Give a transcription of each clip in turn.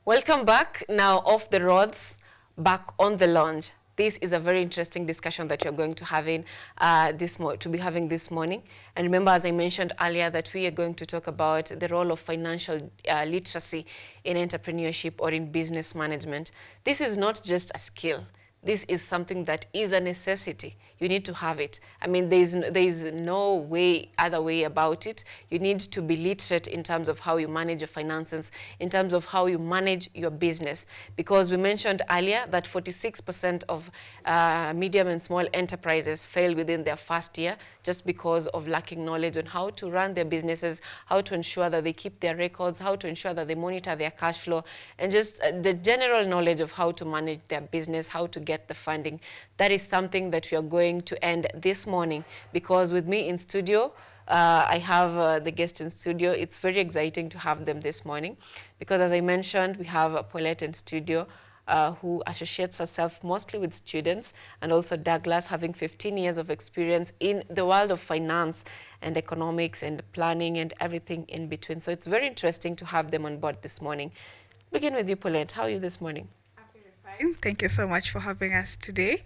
Welcome back. Now off the roads, back on the launch. This is a very interesting discussion that you're going to having this morning. And remember, as I mentioned earlier, that we are going to talk about the role of financial literacy in entrepreneurship or in business management. This is not just a skill. This is something that is a necessity. You need to have it. I mean, there is no other way about it. You need to be literate in terms of how you manage your finances, in terms of how you manage your business. Because we mentioned earlier that 46% of medium and small enterprises fail within their first year just because of lacking knowledge on how to run their businesses, how to ensure that they keep their records, how to ensure that they monitor their cash flow, and just the general knowledge of how to manage their business, how to get the funding. That is something that we are going to end this morning, because with me in studio, I have the guests in studio. It's very exciting to have them this morning because, as I mentioned, we have Paulette in studio who associates herself mostly with students, and also Douglas, having 15 years of experience in the world of finance and economics and planning and everything in between. So it's very interesting to have them on board this morning. Begin with you, Paulette. How are you this morning? Thank you so much for having us today.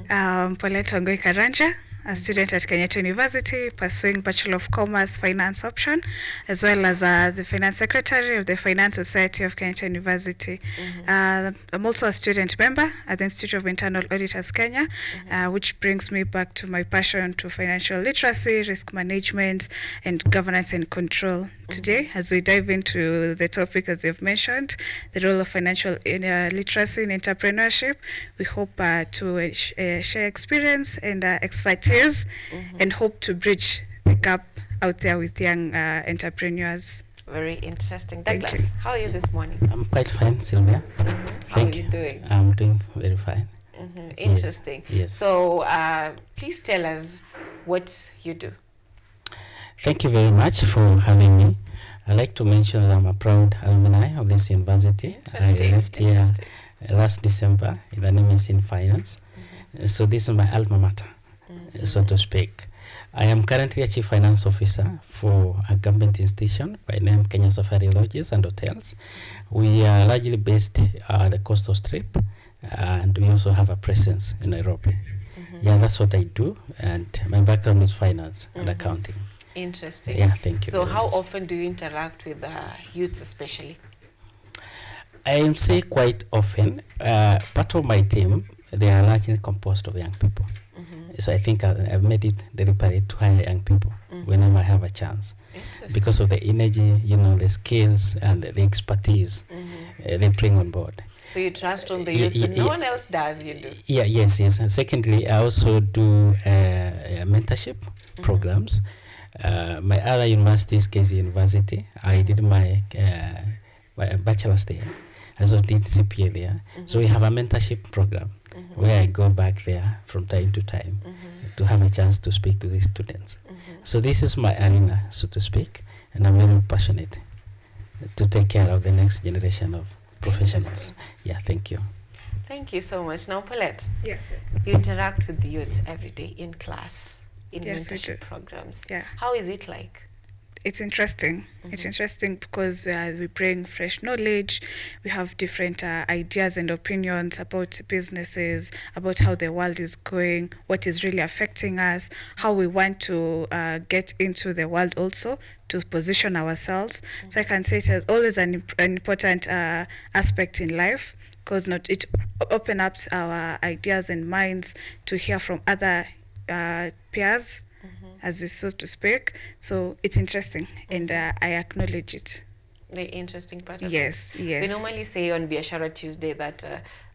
Paulette Wangui Karanja, a student at Kenyatta University, pursuing Bachelor of Commerce Finance option, as well as the Finance Secretary of the Finance Society of Kenyatta University. I'm also a student member at the Institute of Internal Auditors Kenya, which brings me back to my passion to financial literacy, risk management, and governance and control. Today, as we dive into the topic, as you've mentioned, the role of financial literacy in entrepreneurship, we hope to share experience and expertise and hope to bridge the gap out there with young entrepreneurs. Very interesting. Douglas, how are you this morning? I'm quite fine, Sylvia. How are you doing? I'm doing very fine. Interesting. Yes. So please tell us what you do. Thank you very much for having me. I'd like to mention that I'm a proud alumni of this university. I left here last December with an MS in finance. So this is my alma mater, so to speak. I am currently a chief finance officer for a government institution by name Kenya Safari Lodges and Hotels. We are largely based at the coastal strip, and we also have a presence in Nairobi. Yeah, that's what I do, and my background is finance and accounting. Interesting. Yeah, thank you. So how often do you interact with youths especially? I say quite often. Part of my team, they are largely composed of young people. So I think I've made it deliberate to hire young people whenever I have a chance, because of the energy, the skills and the expertise they bring on board. So you trust on the youth, and no one else does, you do? Yes. And secondly, I also do mentorship programs. My other university is KZ University. I did my bachelor's there. I also did CPA there. So we have a mentorship program where I go back there from time to time to have a chance to speak to these students. So this is my arena, so to speak, and I'm very passionate to take care of the next generation of professionals. Yeah, thank you. Thank you so much. Now, Paulette, Yes. you interact with the youths every day in class, in Yes, we mentorship do. programs. Yeah. How is it like? It's interesting. It's interesting because we bring fresh knowledge. We have different ideas and opinions about businesses, about how the world is going, what is really affecting us, how we want to get into the world also to position ourselves. So I can say it is always an important aspect in life, because it opens up our ideas and minds to hear from other peers, as we so to speak. So it's interesting, and I acknowledge it. The interesting part of Yes. We normally say on Biashara Tuesday that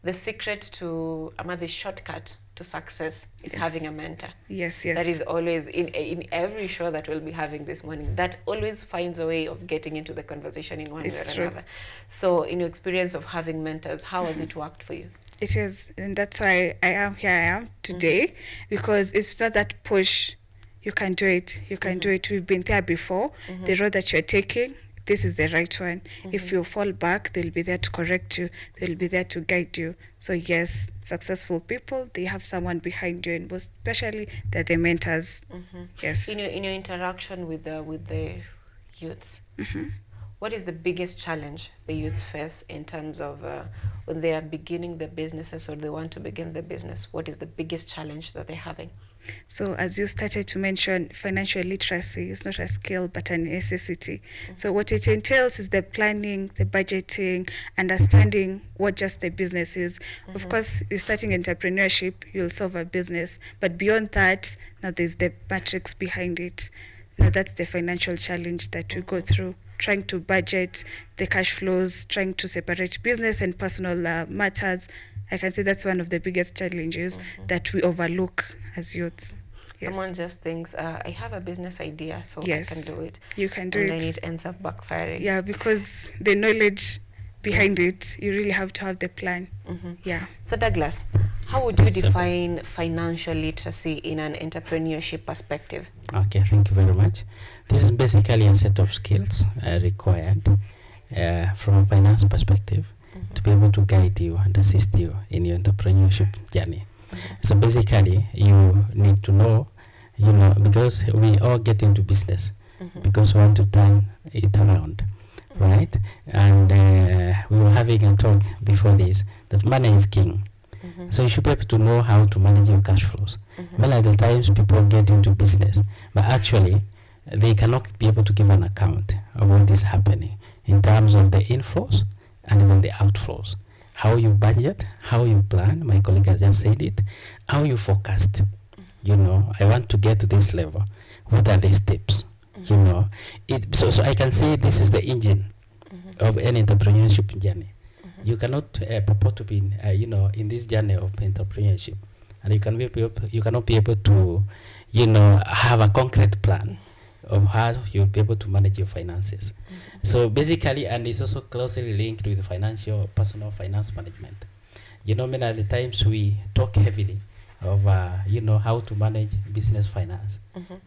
the secret to, the shortcut to success is having a mentor. Yes. That is always in every show that we'll be having this morning. That always finds a way of getting into the conversation in one way or another. So in your experience of having mentors, how has it worked for you? It is, and that's why I am today, because it's not that push. You can do it. You can do it. We've been there before. The road that you're taking, this is the right one. If you fall back, they'll be there to correct you. They'll be there to guide you. So yes, successful people, they have someone behind you, and most especially they're the mentors. Yes. In your interaction with the youths, what is the biggest challenge the youths face in terms of when they are beginning their businesses or they want to begin their business? What is the biggest challenge that they're having? So as you started to mention, financial literacy is not a skill but a necessity. So what it entails is the planning, the budgeting, understanding what just the business is. Of course, you're starting entrepreneurship, you'll solve a business. But beyond that, now there's the matrix behind it. Now that's the financial challenge that we go through. Trying to budget the cash flows, trying to separate business and personal matters. I can say that's one of the biggest challenges that we overlook as youths. Yes. Someone just thinks, I have a business idea, so Yes. I can do it. You can do and it. then it ends up backfiring. Yeah, because the knowledge behind it, you really have to have the plan. Yeah. So Douglas, how would you Yes, sir. define financial literacy in an entrepreneurship perspective? Okay, thank you very much. This is basically a set of skills required from a finance perspective to be able to guide you and assist you in your entrepreneurship journey. So basically, you need to know, because we all get into business because we want to turn it around, right? And we were having a talk before this that money is king. So you should be able to know how to manage your cash flows. Many of the times people get into business, but actually they cannot be able to give an account of what is happening in terms of the inflows and even the outflows. How you budget, how you plan, my colleague has just said it, how you forecast. I want to get to this level. What are the steps? So I can say this is the engine of any entrepreneurship journey. You cannot purport to be, in this journey of entrepreneurship, and you cannot be able to, have a concrete plan of how you'll be able to manage your finances. So basically, and it's also closely linked with personal finance management. Many of the times we talk heavily of, how to manage business finance,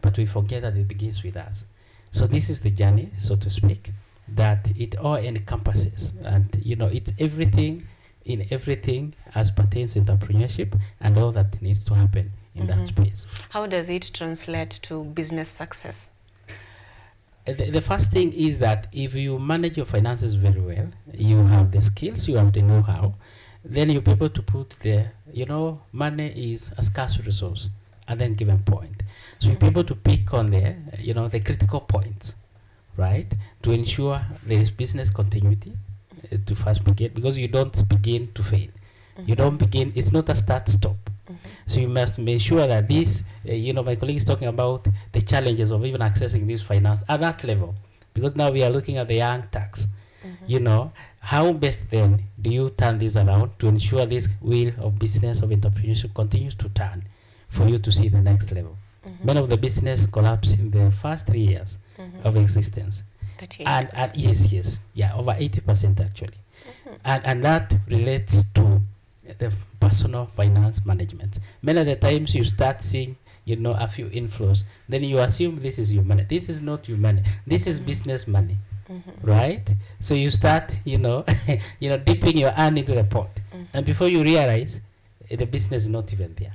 but we forget that it begins with us. So this is the journey, so to speak, that it all encompasses, and it's everything in everything as pertains to entrepreneurship and all that needs to happen in that space. How does it translate to business success? The first thing is that if you manage your finances very well, you have the skills, you have the know-how, then you'll be able to put money is a scarce resource at any given point. So you'll be able to pick on the critical points, right, to ensure there is business continuity to first begin, because you don't begin to fail. You don't begin, it's not a start-stop. So you must make sure that this, my colleague is talking about the challenges of even accessing this finance at that level, because now we are looking at the young tax. How best then do you turn this around to ensure this wheel of business, of entrepreneurship continues to turn for you to see the next level? Many of the business collapse in the first 3 years of existence. And yes, over 80% actually. And that relates to the personal finance management. Many of the times you start seeing, a few inflows, then you assume this is your money. This is not your money. This is business money, right? So you start, dipping your hand into the pot, and before you realize, the business is not even there.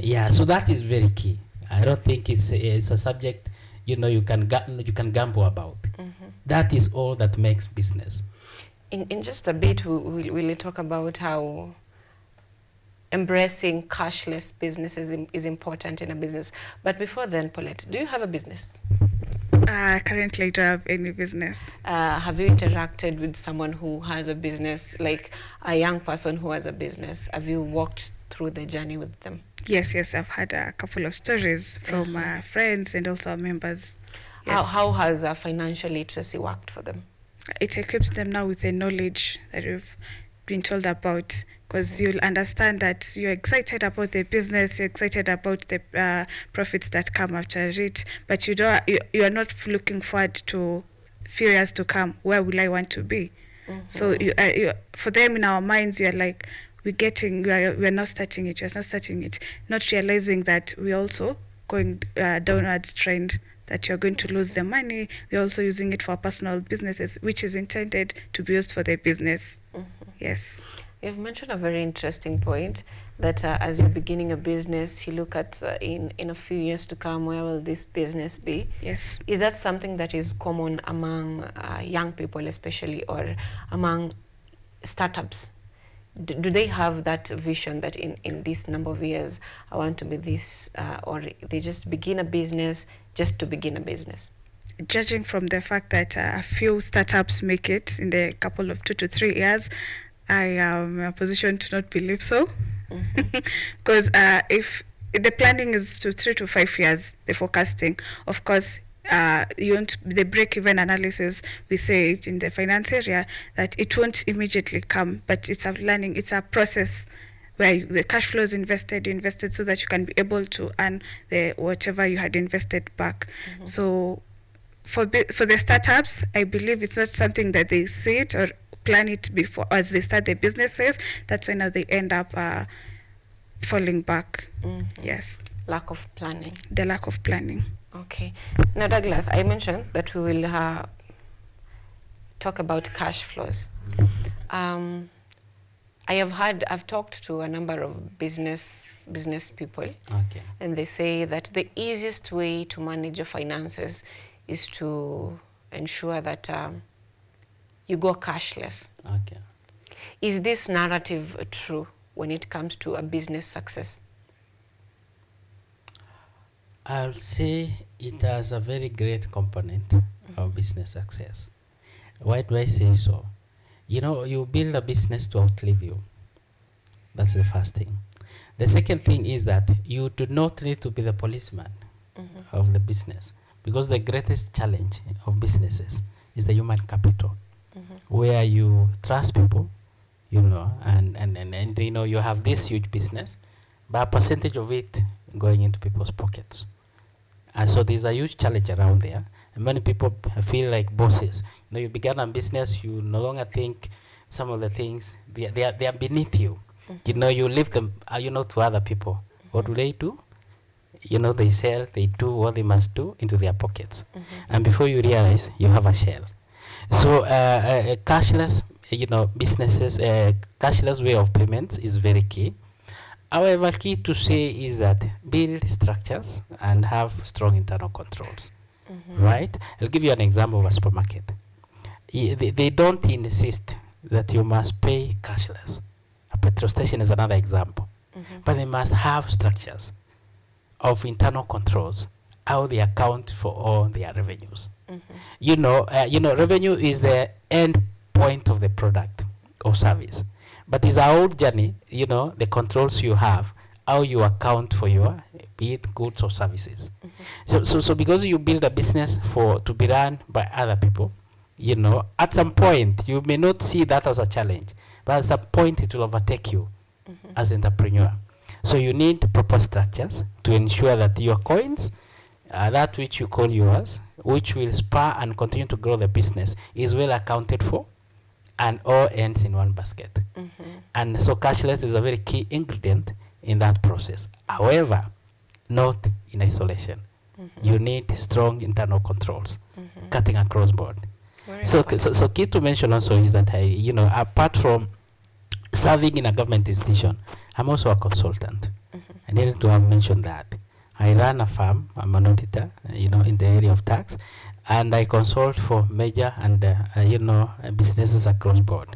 Yeah, so that is very key. I don't think it's a subject, you can gamble about. That is all that makes business. In just a bit, we'll talk about how embracing cashless businesses is important in a business. But before then, Paulette, do you have a business? Currently, I don't have any business. Have you interacted with someone who has a business, like a young person who has a business? Have you walked through the journey with them? Yes, I've had a couple of stories from friends and also members. Yes. How has financial literacy worked for them? It equips them now with the knowledge that we've been told about, because you'll understand that you're excited about the business, you're excited about the profits that come after it, but you are not looking forward to few years to come. Where will I want to be? So for them, in our minds, you're like, we're not starting it, not realizing that we're also going downwards trend, that you're going to lose the money. We're also using it for personal businesses, which is intended to be used for the business. Yes. You've mentioned a very interesting point, that as you're beginning a business, you look at in a few years to come, where will this business be? Yes. Is that something that is common among young people, especially, or among startups? Do they have that vision that in this number of years, I want to be this, or they just begin a business just to begin a business? Judging from the fact that a few startups make it in the couple of 2 to 3 years, I am in a position to not believe so. Because if the planning is to 3 to 5 years, the forecasting, of course, the break-even analysis, we say it in the finance area, that it won't immediately come, but it's a learning, it's a process where the cash flow is invested, you invested so that you can be able to earn the whatever you had invested back. So for the startups, I believe it's not something that they see it or plan it before as they start their businesses. That's when they end up falling back. Yes. Lack of planning. The lack of planning. Okay. Now, Douglas, I mentioned that we will talk about cash flows. I've talked to a number of business people, Okay. and they say that the easiest way to manage your finances is to ensure that you go cashless. Okay. Is this narrative true when it comes to a business success? I'll say it has a very great component of business success. Why do I say so? You know, you build a business to outlive you. That's the first thing. The second thing is that you do not need to be the policeman of the business, because the greatest challenge of businesses is the human capital, where you trust people, you know, and you know, you have this huge business, but a percentage of it going into people's pockets. And so there's a huge challenge around there. And many people feel like bosses. You know, you began a business, you no longer think some of the things, they are beneath you. You know, you leave them, you know, to other people. What do? You know, they sell, they do what they must do into their pockets. And before you realize, you have a shell. So cashless, you know, businesses, cashless way of payments is very key. However, key to say is that build structures and have strong internal controls, right? I'll give you an example of a supermarket. They don't insist that you must pay cashless. A petrol station is another example. But they must have structures of internal controls, how they account for all their revenues. You know, revenue is the end point of the product or service. But it's a whole journey, you know, the controls you have, how you account for your, be it goods or services. So because you build a business to be run by other people, you know, at some point, you may not see that as a challenge, but at some point it will overtake you as an entrepreneur. So you need proper structures to ensure that your coins, that which you call yours, which will spur and continue to grow the business, is well accounted for, and all ends in one basket. And so cashless is a very key ingredient in that process. However, not in isolation. You need strong internal controls, cutting across board. So key to mention also is that you know, apart from serving in a government institution, I'm also a consultant. I needed to have mentioned that. I run a firm, I'm an auditor, you know, in the area of tax, and I consult for major and you know, businesses across board.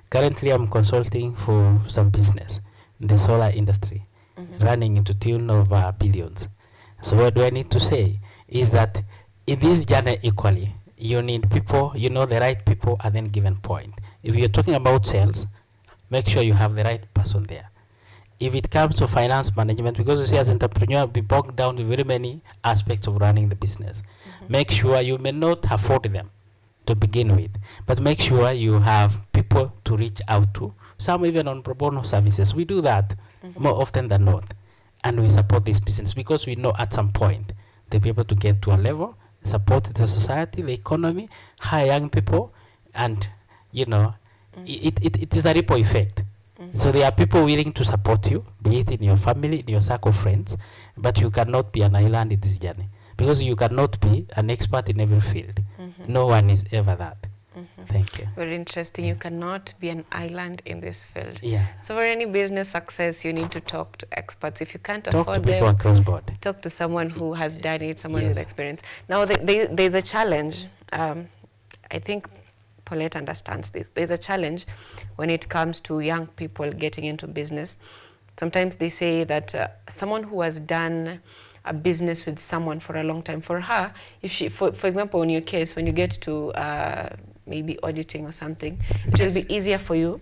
Currently, I'm consulting for some business in the solar industry, running into tune of billions. So what do I need to say is that in this journey equally, you need people, you know, the right people at any given point. If you're talking about sales, make sure you have the right person there. If it comes to finance management, because you see, as an entrepreneur, be bogged down with very many aspects of running the business. Make sure you may not afford them to begin with, but make sure you have people to reach out to, some even on pro bono services. We do that more often than not, and we support this business because we know at some point they'll be able to get to a level, support the society, the economy, hire young people, and you know, it is a ripple effect. So there are people willing to support you, be it in your family, in your circle of friends, but you cannot be an island in this journey because you cannot be an expert in every field. No one is ever that. Thank you. Thank you. Very interesting. You cannot be an island in this field. Yeah. So for any business success, you need to talk to experts. If you can't Talk to afford people them, across board. talk to someone who has done it, someone with Yes. experience. Now, there's a challenge. I think Paulette understands this. There's a challenge when it comes to young people getting into business. Sometimes they say that someone who has done a business with someone for a long time, for her, if she, for example, in your case, when you get to maybe auditing or something, it will be easier for you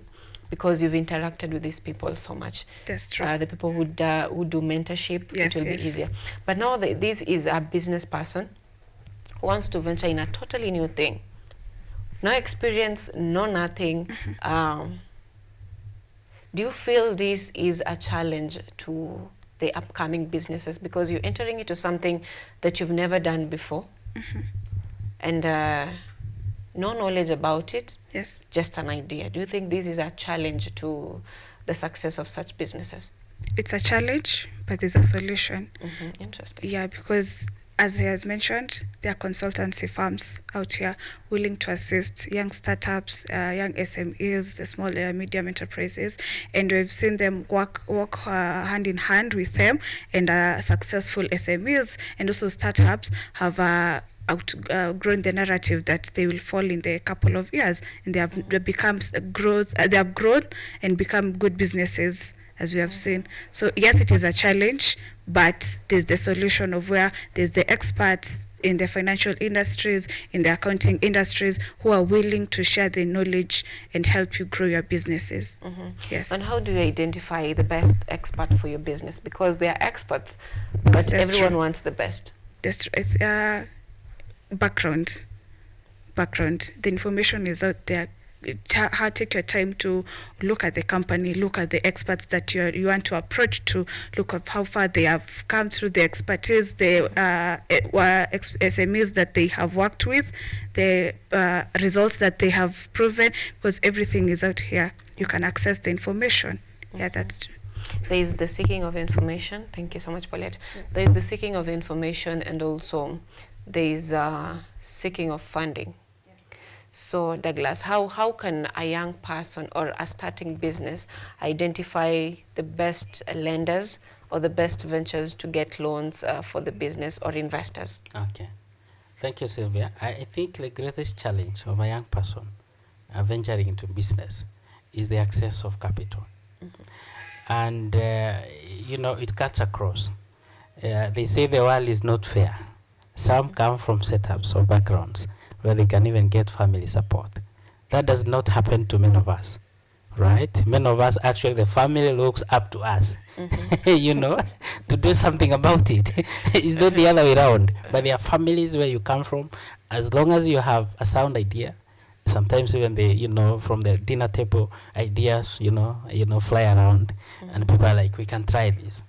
because you've interacted with these people so much. That's true. The people who do mentorship, it will be easier. But now this is a business person who wants to venture in a totally new thing. No experience, no nothing. Do you feel this is a challenge to the upcoming businesses because you're entering into something that you've never done before and no knowledge about it? Yes. Just an idea. Do you think this is a challenge to the success of such businesses? It's a challenge, but there's a solution. Interesting. Yeah, because as he has mentioned, there are consultancy firms out here willing to assist young startups, young SMEs, the small and medium enterprises, and we've seen them work hand in hand with them, and successful SMEs and also startups have outgrown the narrative that they will fall in the couple of years, and they have they have grown and become good businesses, as we have seen. So yes, it is a challenge, but there's the solution of where there's the experts in the financial industries, in the accounting industries, who are willing to share their knowledge and help you grow your businesses. Yes. And how do you identify the best expert for your business? Because they are experts, but That's everyone true. wants the best. That's background. The information is out there. Take your time to look at the company, look at the experts that you want to approach, to look at how far they have come through the expertise, the SMEs that they have worked with, the results that they have proven, because everything is out here. You can access the information. Yeah, that's true. There is the seeking of information. Thank you so much, Paulette. Yes. There is the seeking of information, and also there is seeking of funding. So Douglas, how can a young person or a starting business identify the best lenders or the best ventures to get loans for the business or investors? Okay. Thank you, Sylvia. I think the greatest challenge of a young person venturing into business is the access of capital. And, it cuts across. They say the world is not fair. Some come from setups or backgrounds where they can even get family support. That does not happen to many of us, right? Many of us, actually, the family looks up to us, to do something about it. It's not the other way around. But there are families where you come from, as long as you have a sound idea, sometimes even from the dinner table, ideas, fly around, and people are like, we can try this.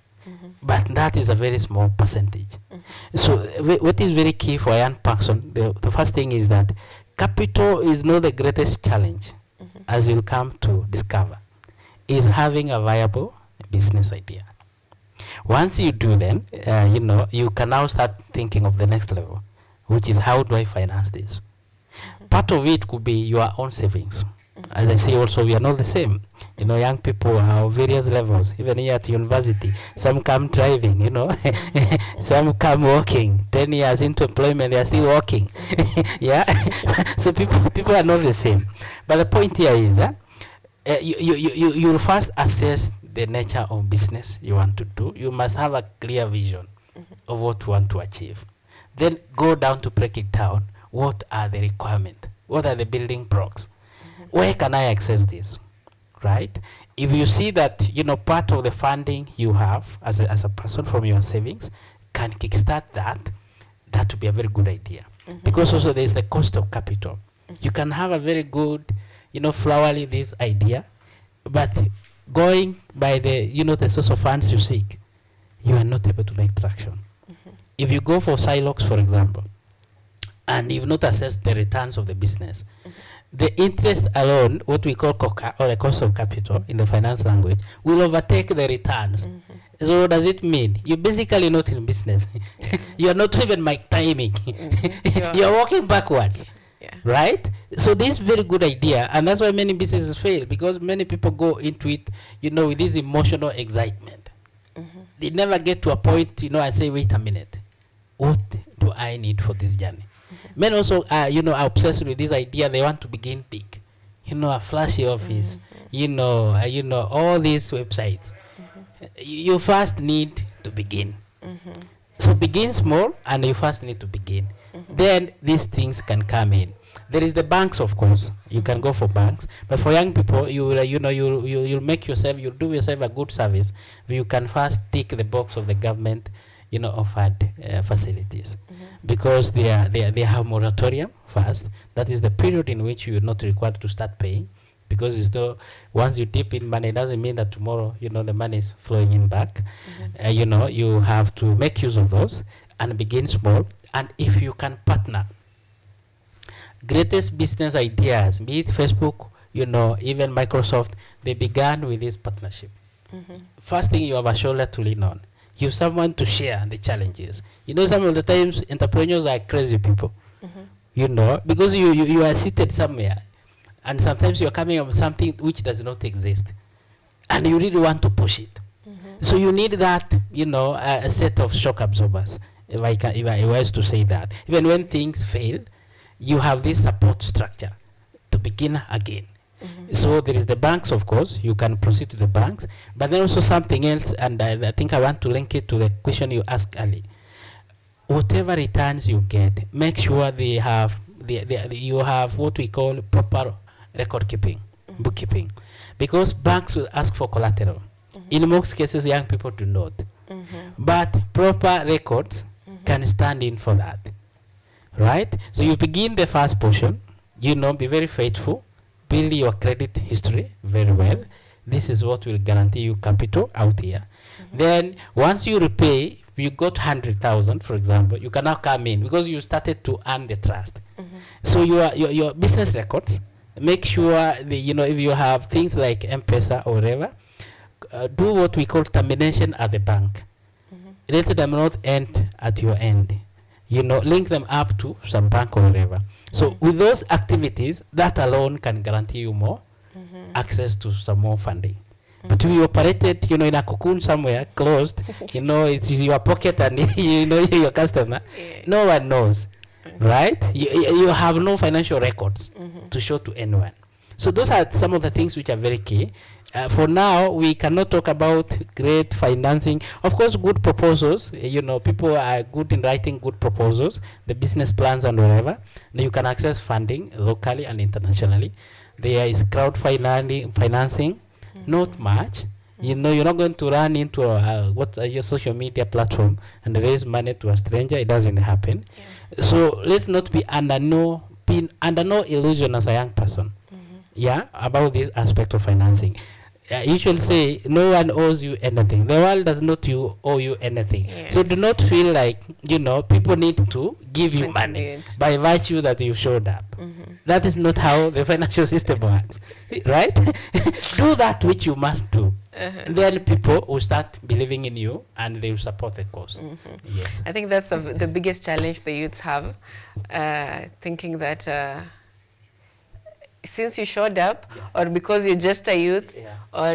But that is a very small percentage. So what is very key for a young person, the first thing is that capital is not the greatest challenge, as you'll come to discover, is having a viable business idea. Once you do, then, you can now start thinking of the next level, which is, how do I finance this? Part of it could be your own savings. As I say, also, we are not the same. Young people are various levels, even here at university. Some come driving, some come walking. 10 years into employment, they are still walking. Yeah. So people are not the same. But the point here is you will first assess the nature of business you want to do. You must have a clear vision of what you want to achieve. Then go down to break it down. What are the requirements? What are the building blocks? Where can I access this? Right? If you see that, part of the funding you have as a person from your savings can kickstart that would be a very good idea. Because also there is the cost of capital. You can have a very good, flowery this idea, but going by the, the source of funds you seek, you are not able to make traction. If you go for Silox, for example, and you've not assessed the returns of the business, the interest alone, what we call COCA, or the cost of capital in the finance language, will overtake the returns. So what does it mean? You're basically not in business. You are not even timing. You're walking backwards. Yeah. Right? So this is very good idea, and that's why many businesses fail, because many people go into it, with this emotional excitement. They never get to a point, and say, wait a minute, what do I need for this journey? Men also are, are obsessed with this idea. They want to begin big, a flashy office, all these websites. You first need to begin. So begin small, and you first need to begin. Then these things can come in. There is the banks, of course. You can go for banks, but for young people, you'll make yourself, you'll do yourself a good service. You can first tick the box of the government, offered facilities, because they have moratorium first. That is the period in which you are not required to start paying, because it's once you dip in money, it doesn't mean that tomorrow the money is flowing in back. You have to make use of those and begin small. And if you can partner, greatest business ideas, be it Facebook, even Microsoft, they began with this partnership. First thing, you have a shoulder to lean on. You have someone to share the challenges. Some of the times entrepreneurs are crazy people, because you are seated somewhere, and sometimes you're coming up with something which does not exist, and you really want to push it. So you need that, a set of shock absorbers, if I was to say that. Even when things fail, you have this support structure to begin again. So there is the banks, of course. You can proceed to the banks, but then also something else, and I think I want to link it to the question you asked earlier. Whatever returns you get, make sure you have what we call proper record keeping, bookkeeping, because banks will ask for collateral. In most cases, young people do not, but proper records can stand in for that, right? So you begin the first portion, be very faithful, build your credit history very well. This is what will guarantee you capital out here. Then once you repay, you got 100,000, for example, you can now come in, because you started to earn the trust. So your business records, make sure if you have things like M-Pesa or whatever, do what we call termination at the bank. Let them not end at your end. Link them up to some bank or whatever. So with those activities, that alone can guarantee you more access to some more funding. But if you operated, in a cocoon somewhere, closed, it's your pocket and your customer, no one knows, right? You have no financial records to show to anyone. So those are some of the things which are very key. For now, we cannot talk about great financing. Of course, good proposals, people are good in writing good proposals, the business plans and whatever. Now you can access funding locally and internationally. There is financing, not much. You're not going to run into your social media platform and raise money to a stranger. It doesn't happen. So let's not be under no illusion as a young person. About this aspect of financing. You should say no one owes you anything. The world does not owe you anything. So do not feel like people need to give you money by virtue that you showed up. That is not how the financial system works, right? Do that which you must do. Then people will start believing in you and they will support the cause. Yes, I think that's the biggest challenge the youths have, thinking that since you showed up, or because you're just a youth, or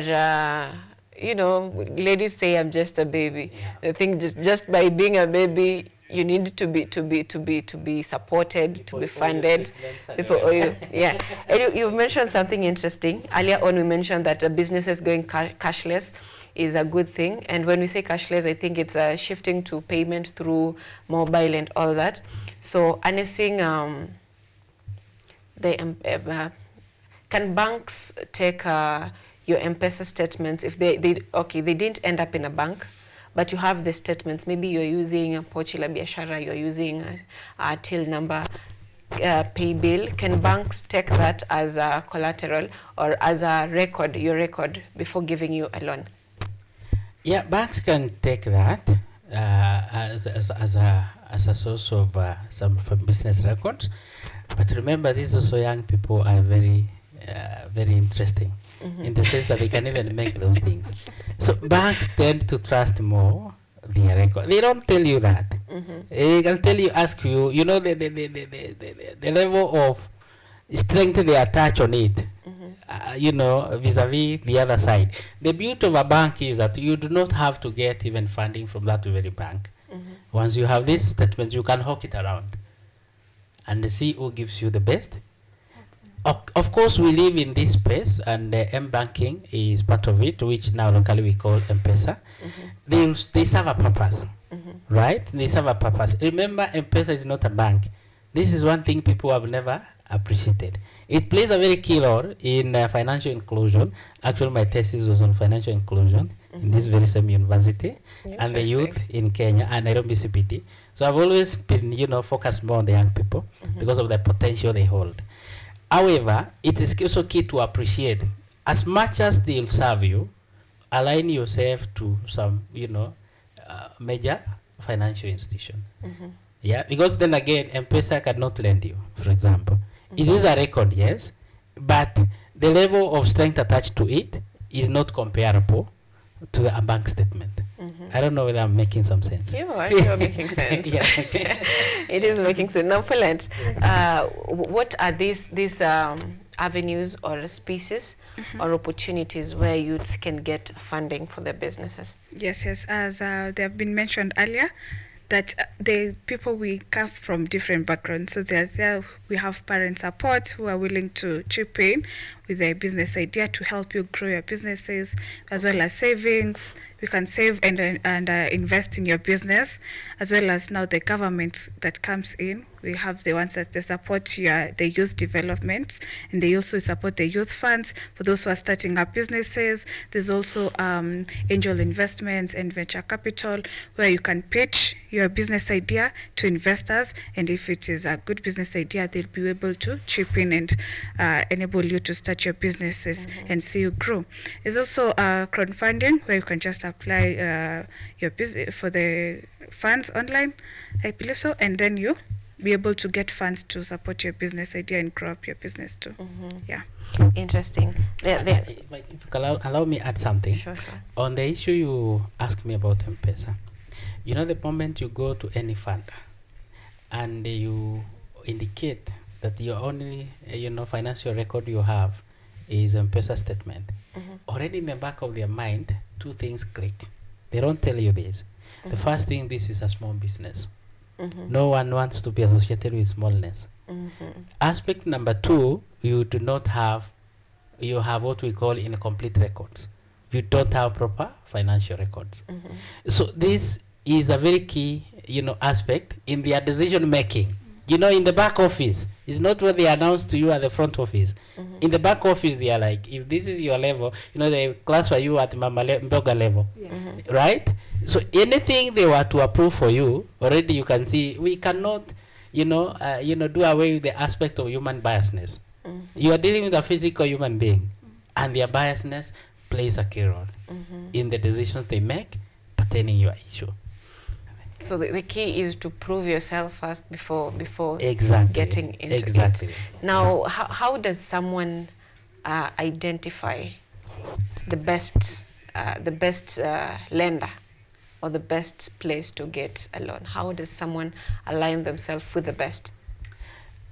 ladies say I'm just a baby. They think just by being a baby, you need to be supported, to be funded. People owe you. And you've mentioned something interesting earlier on. We mentioned that businesses going cashless is a good thing, and when we say cashless, I think it's shifting to payment through mobile and all that. So anything. Can banks take your M-Pesa statements if they didn't end up in a bank, but you have the statements? Maybe you're using a Pochi la Biashara, you're using a till number, pay bill. Can banks take that as a collateral or as a record, your record, before giving you a loan? Yeah, banks can take that as a source of some business records. But remember, these also young people are very interesting in the sense that they can even make those things. So banks tend to trust more their record. They don't tell you that. They can tell you, ask you, you know, the level of strength they attach on it, you know, vis-a-vis the other side. The beauty of a bank is that you do not have to get even funding from that very bank. Once you have this statement, you can hawk it around and see who gives you the best. Of course, we live in this space, and M-banking is part of it, which now locally we call M-Pesa. They serve a purpose, right? They serve a purpose. Remember, M-Pesa is not a bank. This is one thing people have never appreciated. It plays a very key role in financial inclusion. Actually, my thesis was on financial inclusion in this very same university, and the youth in Kenya and Nairobi CPD. So I've always been, you know, focused more on the young people because of the potential they hold. However, it is also key to appreciate, as much as they'll serve you, align yourself to some, you know, major financial institution. Yeah, because then again, M-Pesa cannot lend you, for example. It is a record, yes, but the level of strength attached to it is not comparable to a bank statement. I don't know whether I'm making some sense. You are making sense. Yeah. It is making sense. Now, Poland, what are these avenues or species or opportunities where youth can get funding for their businesses? Yes, as they have been mentioned earlier, that the people, we come from different backgrounds. So there we have parent support who are willing to chip in with their business idea to help you grow your businesses, as well as savings. You can save and invest in your business, as well as now the government that comes in. We have the ones that they support the youth development, and they also support the youth funds for those who are starting up businesses. There's also angel investments and venture capital, where you can pitch your business idea to investors, and if it is a good business idea, they'll be able to chip in and enable you to start your businesses and see you grow. There's also crowdfunding, where you can just apply your business for the funds online, I believe so, and then you be able to get funds to support your business idea and grow up your business too. Yeah. Interesting. If you can allow me add something. Sure. On the issue you asked me about M-Pesa, you know, the moment you go to any funder and you indicate that your only, financial record you have is M-Pesa statement, already in the back of their mind, two things click. They don't tell you this. The first thing, this is a small business. No one wants to be associated with smallness. Aspect number two, you have what we call incomplete records. You don't have proper financial records. So this is a very key, aspect in their decision making. In the back office, it's not what they announce to you at the front office. In the back office, they are like, if this is your level, they classify you at Mboga level, right? So anything they were to approve for you, already you can see, we cannot, do away with the aspect of human biasness. You are dealing with a physical human being, and their biasness plays a key role in the decisions they make pertaining your issue. So the key is to prove yourself first before exactly. getting into it. Now, how does someone identify the best lender or the best place to get a loan? How does someone align themselves with the best?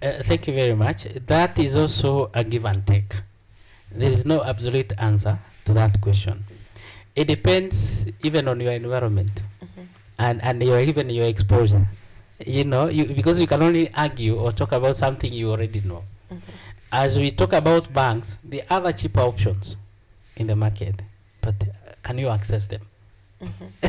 Thank you very much. That is also a give and take. There is no absolute answer to that question. It depends even on your environment. And even your exposure, because you can only argue or talk about something you already know. As we talk about banks, there are other cheaper options in the market, but can you access them?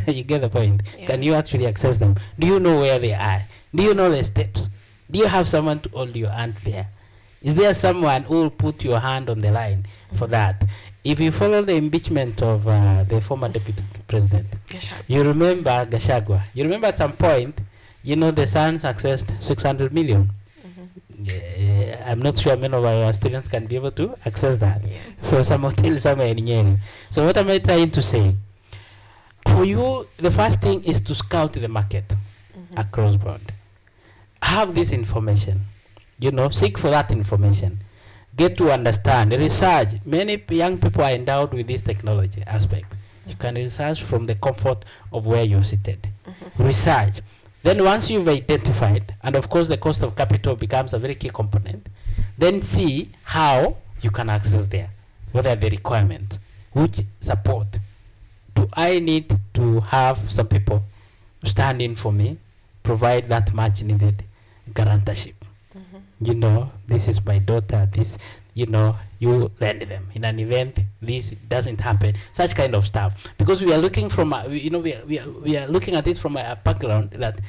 You get the point. Yeah. Can you actually access them? Do you know where they are? Do you know the steps? Do you have someone to hold your hand there? Is there someone who will put your hand on the line for that? If you follow the impeachment of the former deputy president, you remember Gachagua. You remember at some point, the Sons accessed 600 million. I'm not sure many of our students can be able to access that for some hotel somewhere in Nyeri. So what am I trying to say? For you, the first thing is to scout the market across board. Have this information. Seek for that information. Get to understand, research. Many young people are endowed with this technology aspect. You can research from the comfort of where you're seated. Research. Then once you've identified, and of course the cost of capital becomes a very key component, then see how you can access there. What are the requirements? Which support do I need to have some people stand in for me, provide that much needed guarantorship? You know, this is my daughter, this, you know, you lend them. In an event, this doesn't happen. Such kind of stuff. Because we are looking from, we are looking at it from a background that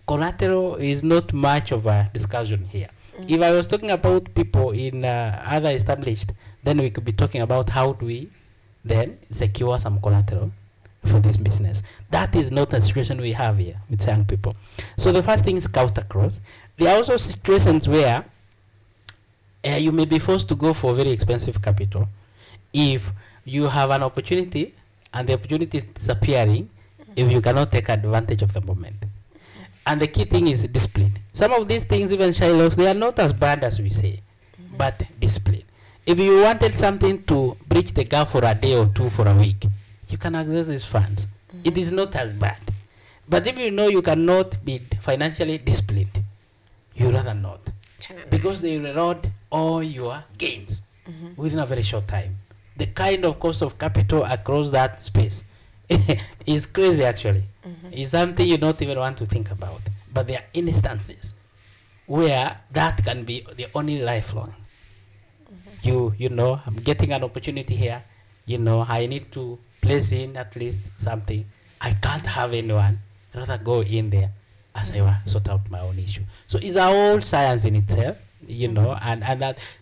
collateral is not much of a discussion here. If I was talking about people in other established, then we could be talking about how do we then secure some collateral for this business. That is not a situation we have here with young people. So the first thing is scout across. There are also situations where you may be forced to go for very expensive capital if you have an opportunity and the opportunity is disappearing if you cannot take advantage of the moment. And the key thing is discipline. Some of these things, even Shylocks, they are not as bad as we say, but discipline. If you wanted something to bridge the gap for a day or two for a week, you can access these funds. It is not as bad. But if you know you cannot be financially disciplined, you rather not. Because they erode all your gains within a very short time. The kind of cost of capital across that space is crazy actually. It's something you don't even want to think about. But there are instances where that can be the only lifelong. You know, I'm getting an opportunity here. You know, I need to place in at least something. I can't have anyone. Rather go in there as I sort out my own issue. So it's a whole science in itself, you know, and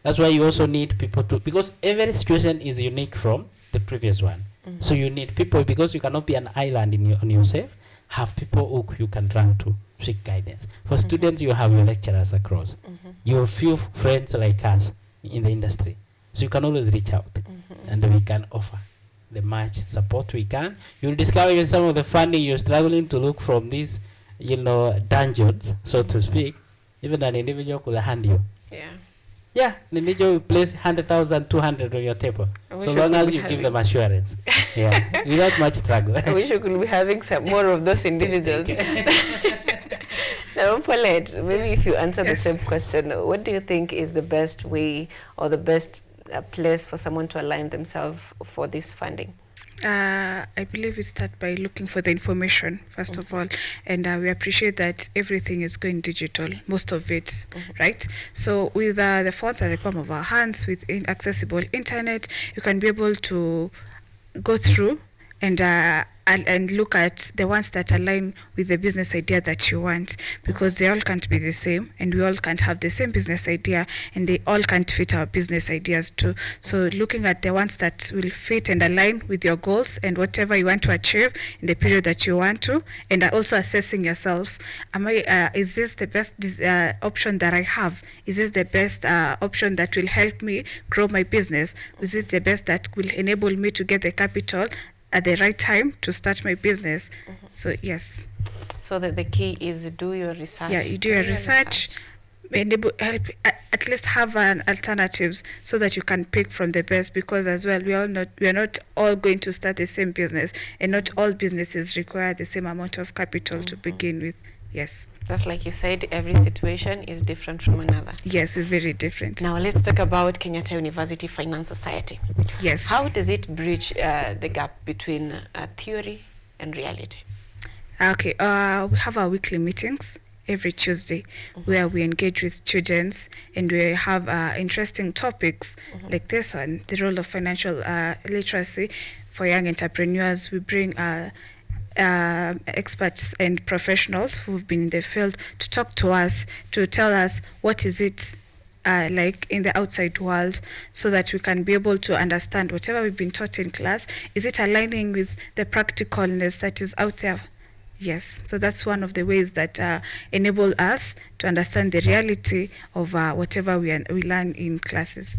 that's why you also need people to, because every situation is unique from the previous one. So you need people, because you cannot be an island on yourself. Have people who you can run to seek guidance. For students, you have your lecturers across. You have few friends like us in the industry. So you can always reach out and we can offer the much support we can. You'll discover even some of the funding you're struggling to look from these, you know, dungeons, so to speak. Even an individual could hand you. Yeah, an individual will place 100,000, 200 on your table. So long as you give them assurance. Yeah, without much struggle. I wish we could be having some more of those individuals. Now, Paulette, maybe if you answer the same question, what do you think is the best way or the best place for someone to align themselves for this funding? I believe we start by looking for the information, first of all, and we appreciate that everything is going digital, most of it, right? So with the phones at the palm of our hands, with accessible internet, you can be able to go through and look at the ones that align with the business idea that you want, because they all can't be the same, and we all can't have the same business idea, and they all can't fit our business ideas too. So looking at the ones that will fit and align with your goals and whatever you want to achieve in the period that you want to, and also assessing yourself, is this the best option that I have? Is this the best option that will help me grow my business? Is it the best that will enable me to get the capital at the right time to start my business? So yes. So the key is do your research. Yeah, you do your research. Help at least have an alternatives so that you can pick from the best, because as well we are not all going to start the same business, and not all businesses require the same amount of capital to begin with. Yes. Just like you said, every situation is different from another. Yes, it's very different. Now let's talk about Kenyatta University Finance Society. Yes. How does it bridge the gap between theory and reality? Okay, we have our weekly meetings every Tuesday where we engage with students, and we have interesting topics like this one, the role of financial literacy for young entrepreneurs. We bring experts and professionals who've been in the field to talk to us, to tell us what is it like in the outside world, so that we can be able to understand whatever we've been taught in class, is it aligning with the practicalness that is out there Yes, so that's one of the ways that enable us to understand the reality of whatever we learn in classes.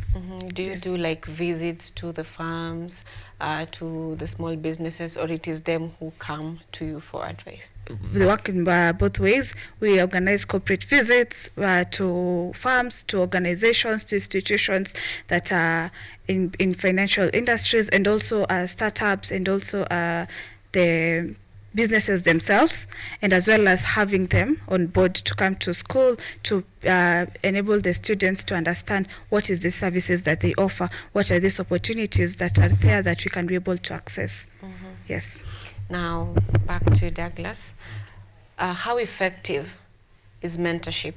Do you do like visits to the farms, to the small businesses, or it is them who come to you for advice? They work in both ways. We organize corporate visits to farms, to organizations, to institutions that are in financial industries, and also startups, and also the businesses themselves, and as well as having them on board to come to school to enable the students to understand what is the services that they offer, what are these opportunities that are there that we can be able to access. Yes. Now, back to Douglas. How effective is mentorship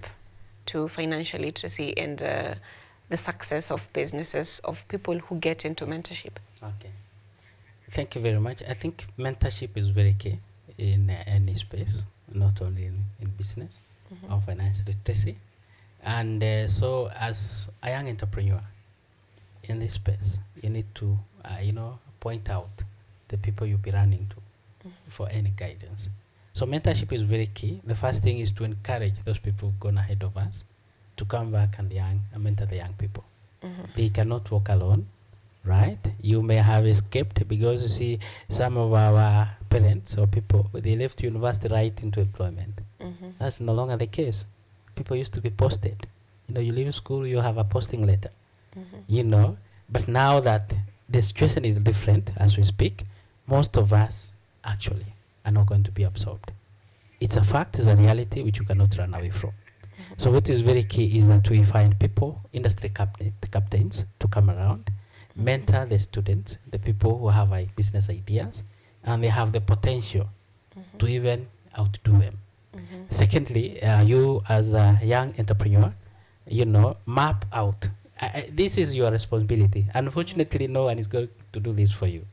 to financial literacy and the success of businesses, of people who get into mentorship? Okay. Thank you very much. I think mentorship is very key in any space, not only in business or financial literacy. And so as a young entrepreneur in this space, you need to, point out the people you'll be running to for any guidance. So mentorship is very key. The first thing is to encourage those people who've gone ahead of us to come back and mentor the young people. They cannot walk alone, right? You may have escaped because you see some of our parents or people, they left university right into employment. That's no longer the case. People used to be posted. You leave school, you have a posting letter, but now that the situation is different as we speak, most of us actually are not going to be absorbed. It's a fact, it's a reality which you cannot run away from. So what is very key is that we find people, industry captains, to come around, mentor the students, the people who have business ideas, and they have the potential to even outdo them. Secondly, you as a young entrepreneur, map out. This is your responsibility. Unfortunately, no one is going to do this for you.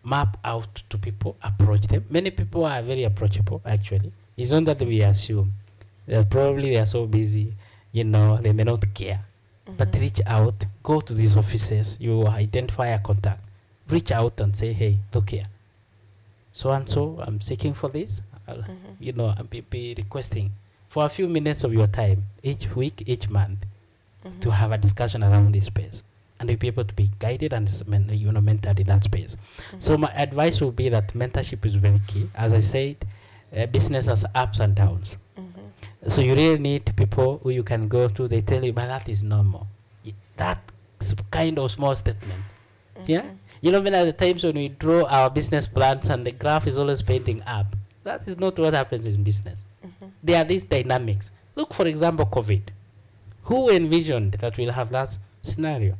Map out to people, approach them. Many people are very approachable, actually. It's not that we assume. Probably they are so busy, they may not care. But reach out, go to these offices, you identify a contact, reach out and say, hey, look here. So and so, I'm seeking for this. I'll be requesting for a few minutes of your time each week, each month, to have a discussion around this space. And you'll be able to be guided and mentored in that space. So my advice will be that mentorship is very key. As I said, business has ups and downs. So you really need people who you can go to. They tell you, but that is normal. That's kind of small statement. Yeah? When at the times when we draw our business plans and the graph is always painting up, that is not what happens in business. There are these dynamics. Look, for example, COVID. Who envisioned that we'll have that scenario?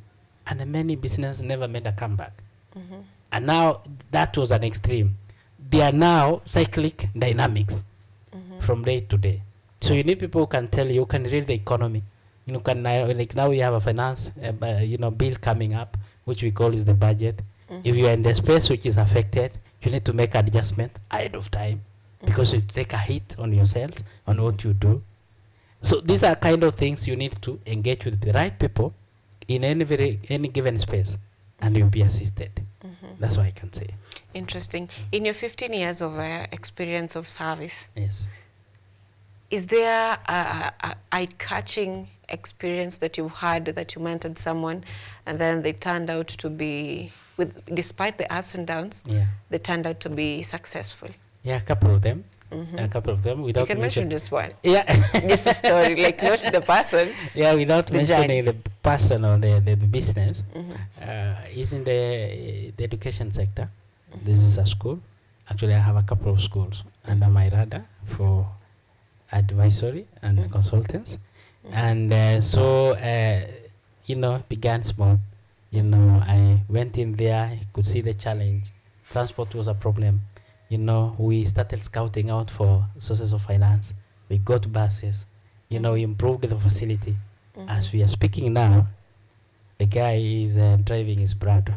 And many businesses never made a comeback. And now that was an extreme. They are now cyclic dynamics from day to day. So you need people who can tell you, can read the economy. Now we have a finance, bill coming up, which we call is the budget. If you are in the space which is affected, you need to make adjustment ahead of time because you take a hit on yourself, on what you do. So these are kind of things you need to engage with the right people in any given space, and you'll be assisted. That's what I can say. Interesting. In your 15 years of experience of service, yes, is there a eye-catching experience that you've had, that you mentored someone and then they turned out to be, despite the ups and downs, they turned out to be successful? Yeah, a couple of them. A couple of them. Without you can mention just one. Yeah. Just the story, like not the person. Yeah, without mentioning the person or the business. Is in the education sector. This is a school. Actually, I have a couple of schools under my radar for advisory and consultants. And so, began small. I went in there, I could see the challenge. Transport was a problem. We started scouting out for sources of finance. We got buses. We improved the facility. As we are speaking now, the guy is driving his Prado.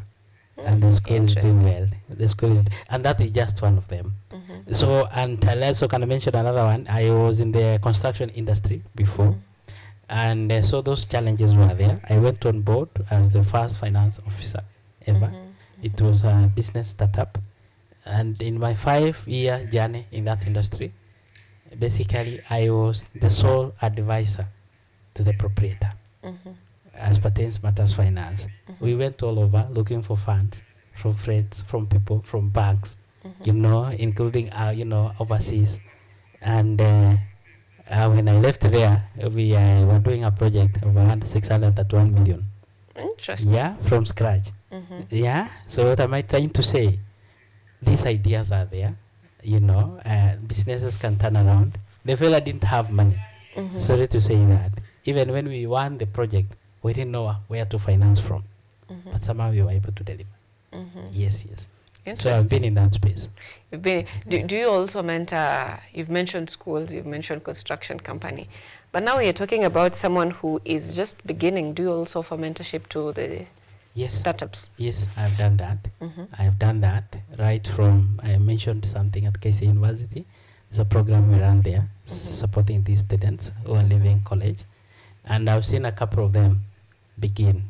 And the school is doing well. The school is, and that is just one of them. So, and I also can mention another one. I was in the construction industry before. And so those challenges were there. I went on board as the first finance officer ever. It was a business startup. And in my 5-year journey in that industry, basically I was the sole advisor to the proprietor as pertains matters finance. We went all over looking for funds from friends, from people, from banks, you know, including you know, overseas. And when I left there, we were doing a project of around 631 million. Interesting. Yeah, from scratch. Yeah. So what am I trying to say? These ideas are there, you know, businesses can turn around. The fella didn't have money. Sorry to say that. Even when we won the project, we didn't know where to finance from. But somehow we were able to deliver. Yes, yes. So I've been in that space. You've been, do you also mentor, you've mentioned schools, you've mentioned construction company, but now you're talking about someone who is just beginning. Do you also offer mentorship to the startups? Yes, I've done that. I've done that right from, I mentioned something at KC University. There's a program we run there supporting these students who are leaving college. And I've seen a couple of them begin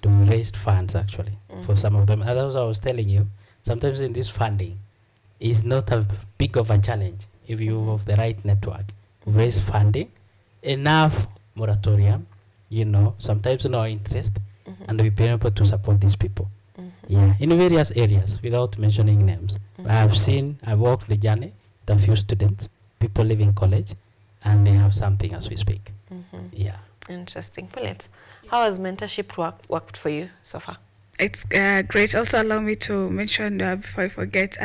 to raise funds actually for some of them. And as I was telling you, sometimes in this funding is not a big of a challenge if you have the right network. Raise funding, enough moratorium, you know, sometimes no interest, and we've been able to support these people. Yeah, in various areas without mentioning names. I've walked the journey with a few students, people leaving college, and they have something as we speak. Yeah. Interesting. Brilliant. How has mentorship worked for you so far? It's great. Also, allow me to mention, before I forget,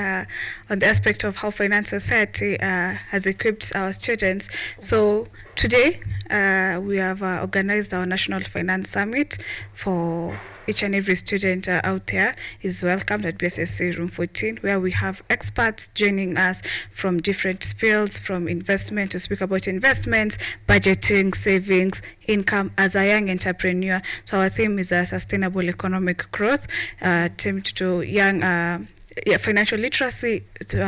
on the aspect of how Finance Society has equipped our students. So today, we have organized our National Finance Summit for each and every student out there is welcomed at BSSC Room 14, where we have experts joining us from different fields, from investment to speak about investments, budgeting, savings, income as a young entrepreneur. So our theme is sustainable economic growth, themed to young financial literacy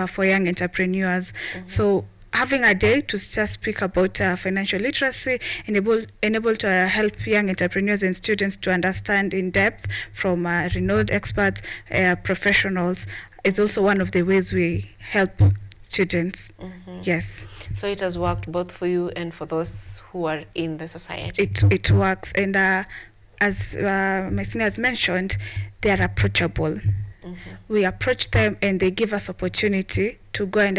for young entrepreneurs. So having a day to just speak about financial literacy, enable to help young entrepreneurs and students to understand in depth from renowned experts, professionals. It's also one of the ways we help students. Yes. So it has worked both for you and for those who are in the society. It works, and as my senior has mentioned, they are approachable. We approach them and they give us opportunity to go and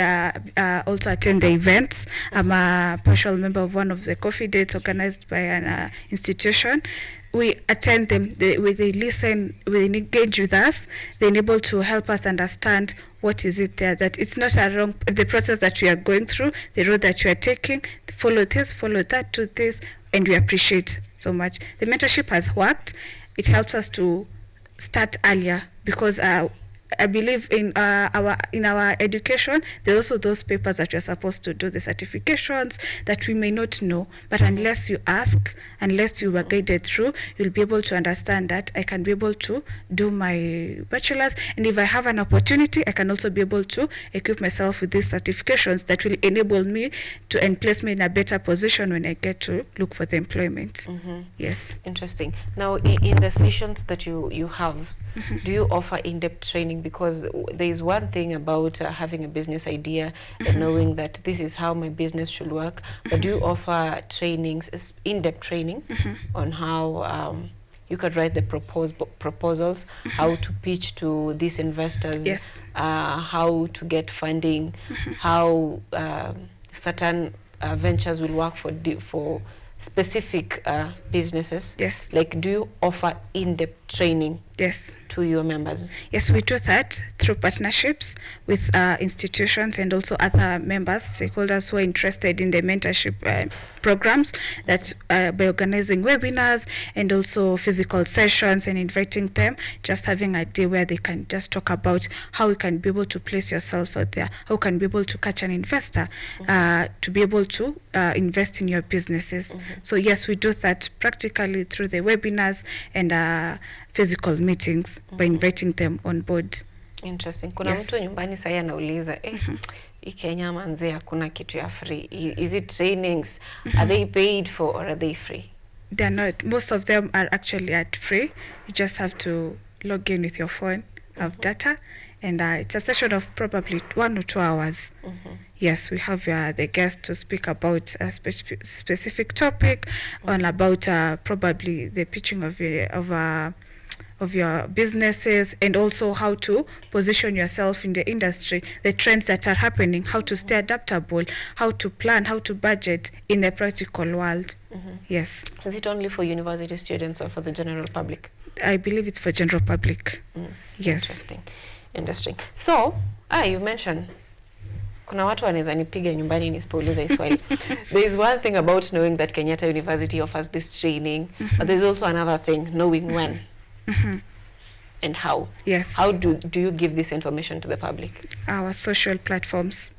also attend the events. I'm a partial member of one of the coffee dates organized by an institution. We attend them, they listen, they engage with us, they're able to help us understand what is it there, that it's not the process that we are going through, the road that we are taking, follow this, follow that, do this, and we appreciate so much. The mentorship has worked. It helps us to start earlier, because I believe in our education, there's also those papers that you're supposed to do, the certifications that we may not know, but unless you ask, unless you were guided through, you'll be able to understand that I can be able to do my bachelor's, and if I have an opportunity, I can also be able to equip myself with these certifications that will enable me to and place me in a better position when I get to look for the employment. Yes. Interesting. Now, in the sessions that you have, do you offer in-depth training? Because there is one thing about having a business idea and knowing that this is how my business should work, but do you offer trainings, in-depth training on how you could write the proposals, how to pitch to these investors, how to get funding, how certain ventures will work for specific businesses? Yes. Like, do you offer in-depth training? Yes. To your members? Yes, we do that through partnerships with institutions and also other members, stakeholders who are interested in the mentorship programs, that by organizing webinars and also physical sessions and inviting them, just having a day where they can just talk about how you can be able to place yourself out there, how you can be able to catch an investor, to be able to invest in your businesses. So yes, we do that practically through the webinars and physical meetings by inviting them on board. Interesting. Kuna mtu nyumbani sasa anauliza hii Kenya manze hakuna kitu ya free. Is it trainings? Are they paid for or are they free? They're not. Most of them are actually at free. You just have to log in with your phone, have data, And it's a session of probably 1 or 2 hours. Yes, we have the guest to speak about a specific topic, on about probably the pitching of your businesses, and also how to position yourself in the industry, the trends that are happening, how to stay adaptable, how to plan, how to budget in the practical world. Yes. Is it only for university students or for the general public? I believe it's for general public. Yes. Interesting. So, you mentioned kuna watu wanaweza nipiga nyumbani nisipouliza hii swali. There is one thing about knowing that Kenyatta University offers this training, but there's also another thing, knowing when and how. Yes. How do you give this information to the public? Our social platforms.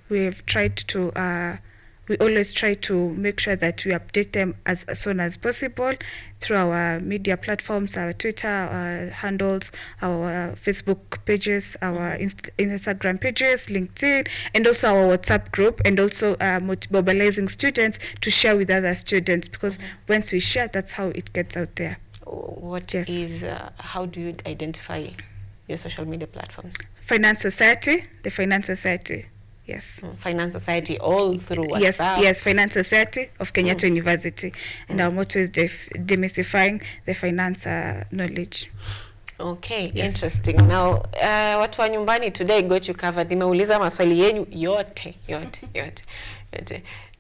We've tried to we always try to make sure that we update them as soon as possible through our media platforms, our Twitter handles, our Facebook pages, our Instagram pages, LinkedIn, and also our WhatsApp group, and also mobilizing students to share with other students, because once we share, that's how it gets out there. What is, how do you identify your social media platforms? Finance Society, the Finance Society. Yes. Finance Society all through WhatsApp. Yes, Finance Society of Kenyatta University. And our motto is demystifying the finance knowledge. Okay, yes. Interesting. Now, watu wa nyumbani today got you covered. Nimeuliza maswali yenu yote.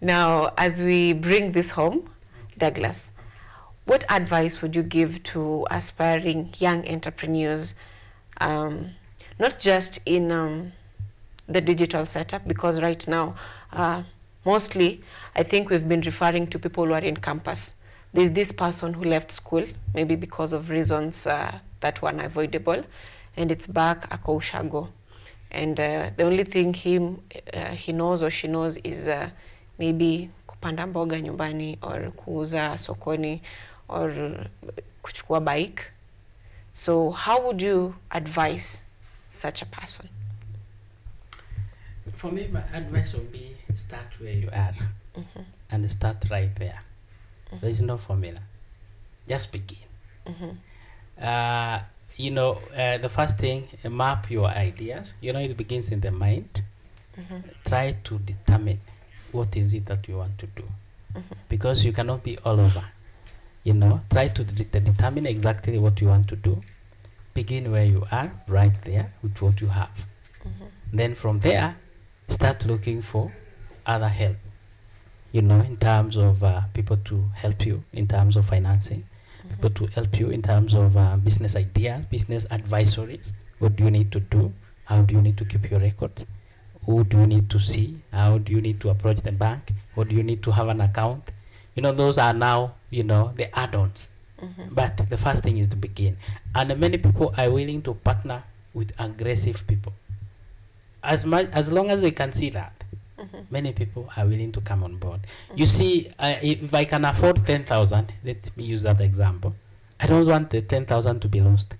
Now, as we bring this home, Douglas, what advice would you give to aspiring young entrepreneurs, not just in the digital setup, because right now, mostly, I think we've been referring to people who are in campus. There's this person who left school, maybe because of reasons that were unavoidable, and it's back ako ushago. And the only thing he knows or she knows is maybe kupanda mboga nyumbani, or kuuza sokoni, or kuchukua bike. So how would you advise such a person? For me, my advice would be start where you are and start right there. There is no formula. Just begin. The first thing, map your ideas. It begins in the mind. Try to determine what is it that you want to do. Because you cannot be all over. Try to determine exactly what you want to do. Begin where you are, right there, with what you have. Then from there, start looking for other help, in terms of people to help you in terms of financing, people to help you in terms of business ideas, business advisories. What do you need to do? How do you need to keep your records? Who do you need to see? How do you need to approach the bank? What do you need to have an account? Those are now, the add-ons. But the first thing is to begin. And many people are willing to partner with aggressive people. As long as they can see that, many people are willing to come on board. You see, if I can afford 10,000, let me use that example. I don't want the 10,000 to be lost.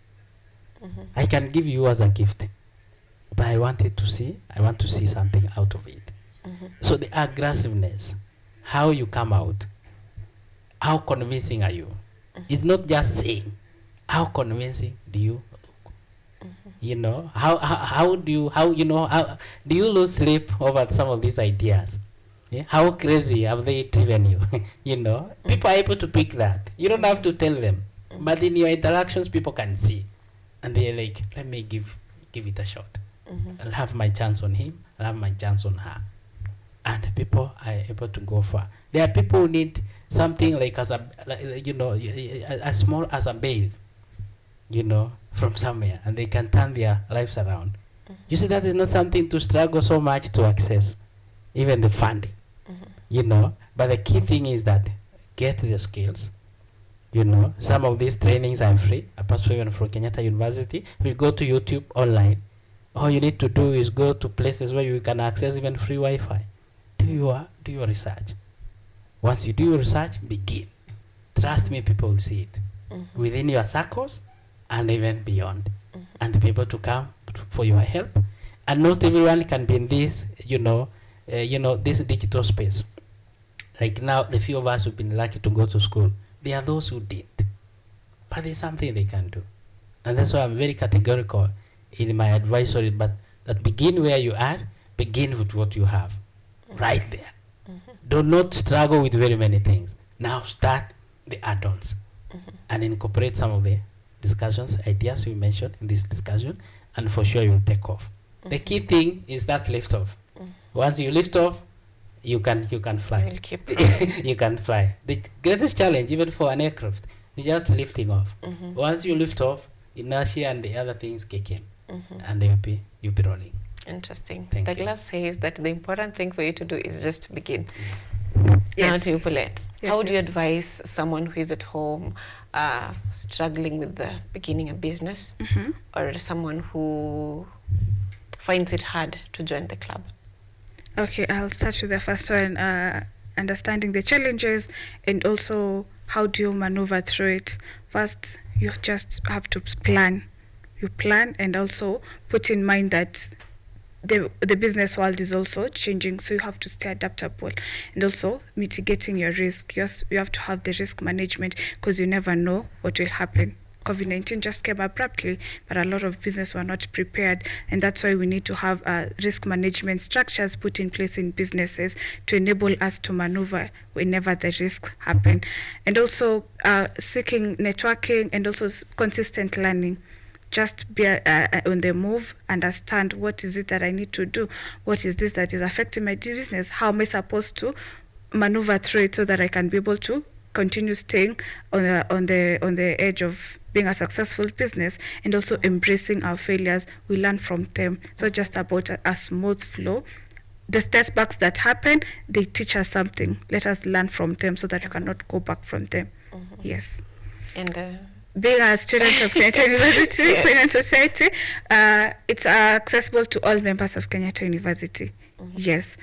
I can give you as a gift, but I want to see something out of it. So the aggressiveness, how you come out, how convincing are you? It's not just saying, how convincing do you? How do you lose sleep over some of these ideas? How crazy have they driven you? People are able to pick that. You don't have to tell them, but in your interactions, people can see, and they're like, let me give it a shot. I'll have my chance on him. I'll have my chance on her, and people are able to go far. There are people who need something like as small as a bail, from somewhere, and they can turn their lives around. You see, that is not something to struggle so much to access, even the funding, But the key thing is that get the skills. Some of these trainings are free, apart from even from Kenyatta University. If you go to YouTube online, all you need to do is go to places where you can access even free Wi-Fi. Do your research. Once you do your research, begin. Trust me, people will see it within your circles and even beyond, and people to come for your help. And not everyone can be in this, this digital space. Like now, the few of us who've been lucky to go to school, there are those who did, but there's something they can do, and that's why I'm very categorical in my advisory, but that begin where you are, begin with what you have, right there. Do not struggle with very many things. Now start the add-ons and incorporate some of the discussions, ideas we mentioned in this discussion, and for sure you'll take off. The key thing is that lift off. Once you lift off, you can fly. You'll keep You can fly. The greatest challenge, even for an aircraft, is just lifting off. Once you lift off, inertia and the other things kick in, and you'll be rolling. Interesting. Thank Douglas says that the important thing for you to do is just to begin. Yes. Now to Paulette, Yes, how would you yes. advise someone who is at home struggling with the beginning a business, or someone who finds it hard to join the club? Okay, I'll start with the first one, understanding the challenges and also how do you maneuver through it. First, you just have to plan. You plan and also put in mind that the business world is also changing, so you have to stay adaptable and also mitigating your risk. Yes, you have to have the risk management because you never know what will happen. COVID-19 just came abruptly, but a lot of business were not prepared, and that's why we need to have risk management structures put in place in businesses to enable us to maneuver whenever the risks happen. And also seeking networking and also consistent learning. Just be on the move, understand what is it that I need to do, what is this that is affecting my business, how am I supposed to maneuver through it so that I can be able to continue staying on the edge of being a successful business, and also embracing our failures. We learn from them. So just about a smooth flow. The setbacks that happen, they teach us something. Let us learn from them so that we cannot go back from them. Yes. And being a student of Kenyatta University, Yes. Kenyan Society, it's accessible to all members of Kenyatta University. Yes.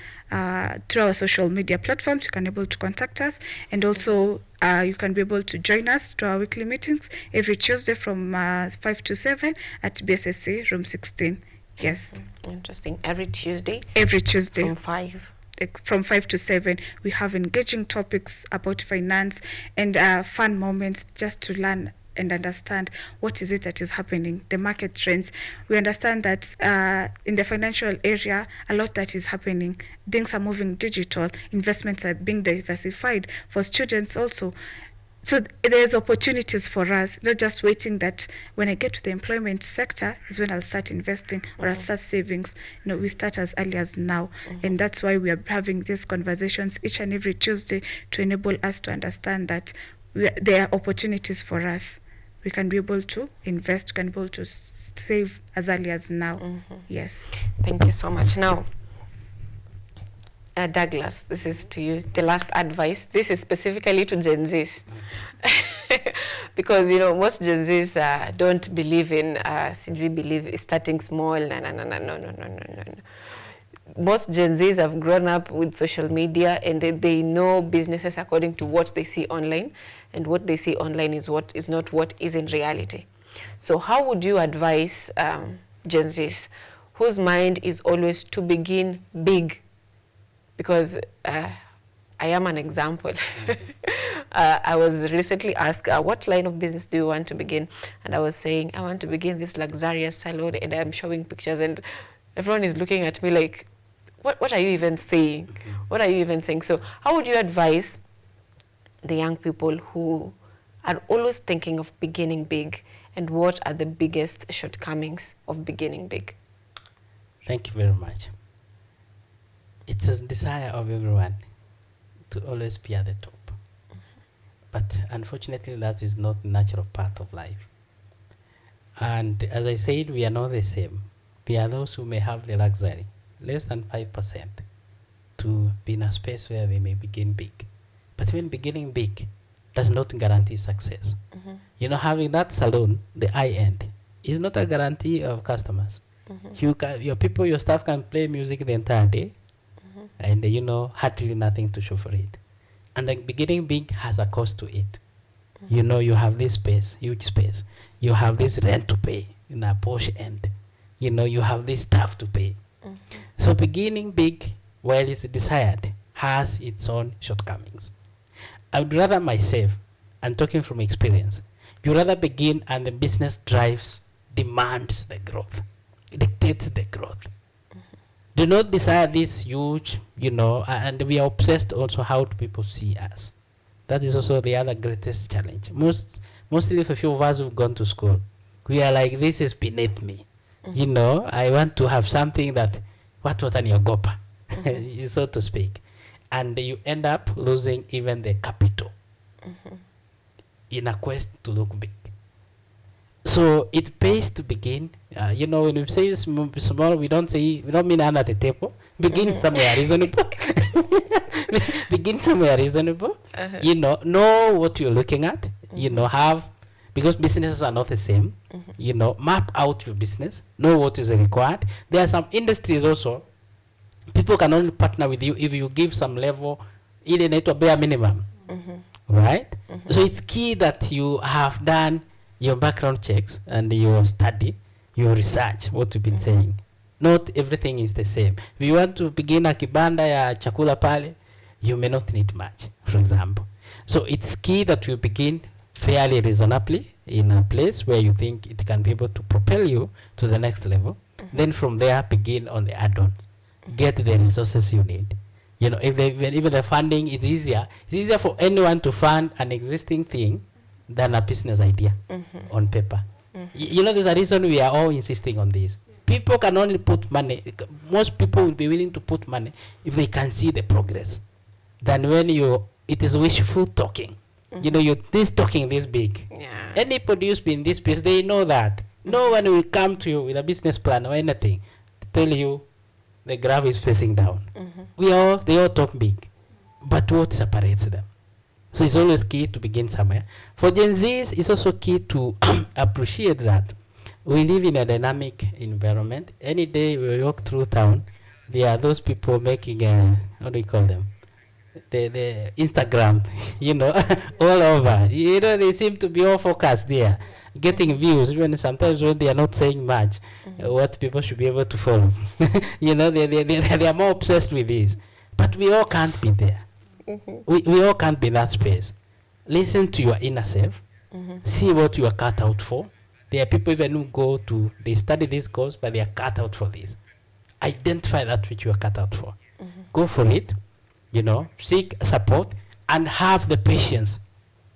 Through our social media platforms, you can be able to contact us, and also you can be able to join us to our weekly meetings every Tuesday from 5 to 7 at BSSC room 16. Yes. interesting. Every Tuesday Every Tuesday. from 5. From 5 to 7, we have engaging topics about finance and fun moments just to learn and understand what is it that is happening, the market trends. We understand that in the financial area, a lot that is happening. Things are moving digital, investments are being diversified for students also. So there's opportunities for us, not just waiting that when I get to the employment sector is when I'll start investing or I'll start savings. We start as early as now. And that's why we are having these conversations each and every Tuesday to enable us to understand that there are opportunities for us. We can be able to invest, we can be able to save as early as now. Yes. Thank you so much. Now, Douglas, this is to you. The last advice. This is specifically to Gen Zs. Because, most Gen Zs don't believe in, we believe starting small. No. Most Gen Zs have grown up with social media, and they know businesses according to what they see online, and what they see online is not what is in reality. So how would you advise Gen Zs whose mind is always to begin big? Because I am an example. I was recently asked, what line of business do you want to begin? And I was saying, I want to begin this luxurious salon, and I'm showing pictures, and everyone is looking at me like, what are you even saying? What are you even saying? So how would you advise the young people who are always thinking of beginning big, and what are the biggest shortcomings of beginning big? Thank you very much. It's a desire of everyone to always be at the top. But unfortunately, that is not the natural path of life. And as I said, we are not the same. There are those who may have the luxury, less than 5%, to be in a space where they may begin big. But even beginning big does not guarantee success. Having that salon, the high end, is not a guarantee of customers. Your staff can play music the entire day, and hardly nothing to show for it. And beginning big has a cost to it. You have this space, huge space. You have this rent to pay in a posh end. You have this staff to pay. So beginning big, while it's desired, has its own shortcomings. I would rather myself, and talking from experience, you rather begin and the business demands the growth. dictates the growth. Do not desire this huge, and we are obsessed also how do people see us. That is also the other greatest challenge. Mostly for few of us who've gone to school, we are like, this is beneath me. I want to have something that, what on your gopa, so to speak. And you end up losing even the capital in a quest to look big. So it pays to begin. When we say small, we don't mean under the table. Begin somewhere reasonable. Begin somewhere reasonable. Know what you're looking at. Because businesses are not the same. Map out your business. Know what is required. There are some industries also. People can only partner with you if you give some level, even at a bare minimum. Right? So it's key that you have done your background checks and your study, your research, what you've been saying. Not everything is the same. If you want to begin a kibanda ya chakula pale, you may not need much, for example. So it's key that you begin fairly reasonably in a place where you think it can be able to propel you to the next level. Then from there, begin on the add-ons. Get the resources you need. Even the funding is easier. It's easier for anyone to fund an existing thing than a business idea on paper. There's a reason we are all insisting on this. People can only put money. Most people will be willing to put money if they can see the progress. Than when it is wishful talking. You're this talking this big. Yeah. Any producer in this space, they know that. No one will come to you with a business plan or anything to tell you the graph is facing down. They all talk big. But what separates them? So it's always key to begin somewhere. For Gen Zs, it's also key to appreciate that we live in a dynamic environment. Any day we walk through town, there are those people making what do you call them? The Instagram, all over. They seem to be all focused there, getting views, even sometimes when they are not saying much, what people should be able to follow. They are more obsessed with this. But we all can't be there. We all can't be in that space. Listen to your inner self. See what you are cut out for. There are people even who they study this course, but they are cut out for this. Identify that which you are cut out for. Go for it. Seek support and have the patience.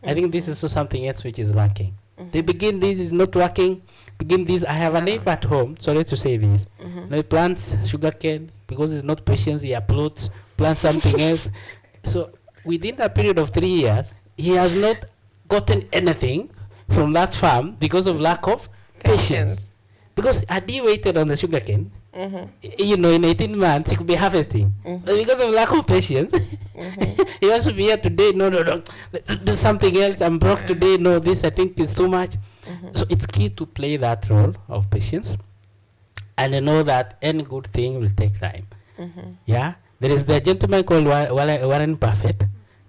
I think this is also something else which is lacking. They begin, this is not working. Begin this. I have a neighbor at home. Sorry to say this. He plants sugarcane because he's not patient. He uploads, plants something else. So within a period of 3 years, he has not gotten anything from that farm because of lack of patience. Because had he waited on the sugarcane, in 18 months he could be harvesting. But because of lack of patience, he wants to be here today. No, let's do something else. I'm broke today. No, this I think is too much. So it's key to play that role of patience and know that any good thing will take time. Yeah. There is the gentleman called Warren Buffett.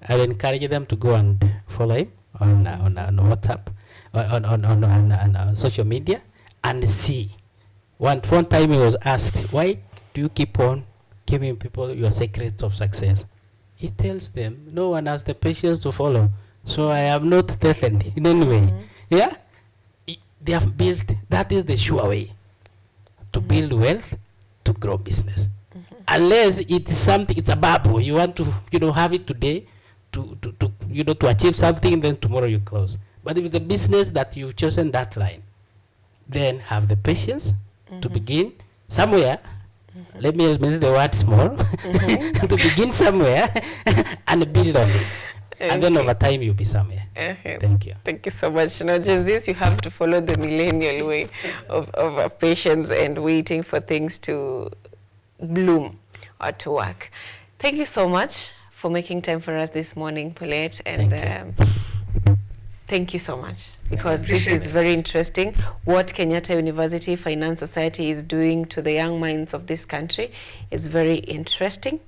I will encourage them to go and follow him on WhatsApp, on social media, and see. One time he was asked, why do you keep on giving people your secrets of success? He tells them, no one has the patience to follow, so I am not threatened in any way. Yeah? They have built, that is the sure way to build wealth, to grow business. Unless it's something, it's a bubble. You want to, have it today to achieve something, then tomorrow you close. But if the business that you've chosen that line, then have the patience to begin somewhere. Let me admit the word small. To begin somewhere and build on it. And then over time you'll be somewhere. Thank you. Thank you so much. Gen Zs, you have to follow the millennial way of patience and waiting for things to bloom or to work. Thank you so much for making time for us this morning, Paulette, and thank you so much, because this is very interesting. What Kenyatta University Finance Society is doing to the young minds of this country is very interesting,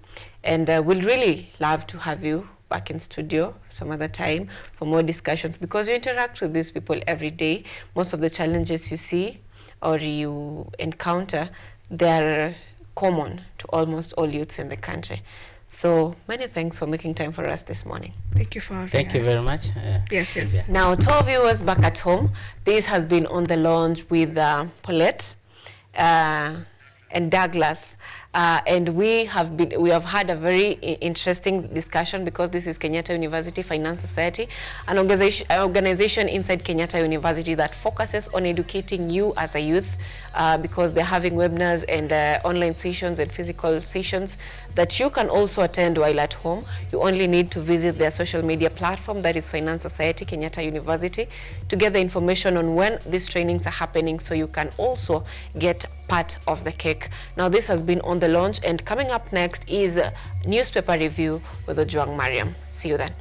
and we'll really love to have you back in studio some other time for more discussions, because you interact with these people every day. Most of the challenges you see or you encounter, they're common to almost all youths in the country. So many thanks for making time for us this morning. Thank you for having us. Thank you very much. Yes. Now, to our viewers back at home, this has been On the Lounge with Paulette. and Douglas. And we have had a very interesting discussion, because this is Kenyatta University Finance Society, an organization inside Kenyatta University that focuses on educating you as a youth, because they're having webinars and online sessions and physical sessions that you can also attend while at home. You only need to visit their social media platform, that is Finance Society Kenyatta University, to get the information on when these trainings are happening, so you can also get part of the cake. Now, this has been On the Launch, and coming up next is a newspaper review with Ojuang Mariam. See you then.